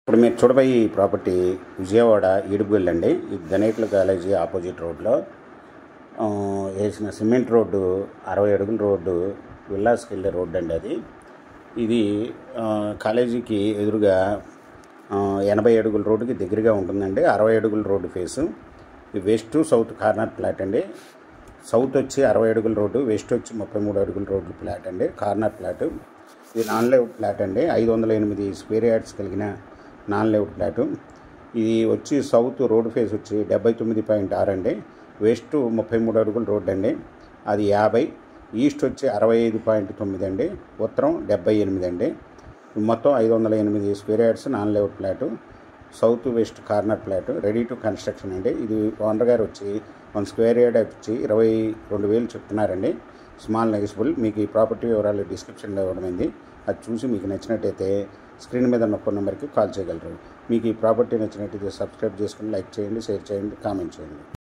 ఇప్పుడు మీరు చూడబోయే ఈ ప్రాపర్టీ విజయవాడ ఈడుగుళ్ళు అండి. ఈ గణేట్ల కాలేజీ ఆపోజిట్ రోడ్లో వేసిన సిమెంట్ రోడ్డు, 60 అడుగుల రోడ్డు, విల్లాస్కి వెళ్ళే రోడ్డు అండి. ఇది కాలేజీకి ఎదురుగా 80 అడుగుల రోడ్డుకి దగ్గరగా ఉంటుందండి. 60 అడుగుల రోడ్డు ఫేసు. ఇది west to south corner plot అండి. సౌత్ వచ్చి 60 అడుగుల రోడ్డు, వెస్ట్ వచ్చి 33 అడుగుల రోడ్డు ప్లాట్ అండి, కార్నర్ ప్లాట్. ఇది నాన్ లేఅవుట్ ప్లాట్ అండి. 508 స్క్వేర్ యార్డ్స్ కలిగిన నాన్ లేఅవుట్ ప్లాటు. ఇది వచ్చి సౌత్ రోడ్ ఫేస్ వచ్చి 79.6 అండి. వెస్ట్ 33 అడుగుల రోడ్డు అండి, అది 50. ఈస్ట్ వచ్చి 65.9 అండి. ఉత్తరం 78 అండి. మొత్తం 508 square yards non layout plot, south west corner plot, ready to construction అండి. ఇది ఓనర్ గారు వచ్చి 1 స్క్వేర్ యార్డ్ వచ్చి 22,000 చెప్తున్నారండి. స్మాల్ నెగిసిబుల్. మీకు ఈ ప్రాపర్టీ వివరాలు డిస్క్రిప్షన్లో ఇవ్వడమైంది. అది చూసి మీకు నచ్చినట్టయితే స్క్రీన్ మీద ఉన్న ఫోన్ నెంబర్కి కాల్ చేయగలరు. మీకు ఈ ప్రాపర్టీ నచ్చినట్టయితే సబ్స్క్రైబ్ చేసుకుని లైక్ చేయండి, షేర్ చేయండి, కామెంట్ చేయండి.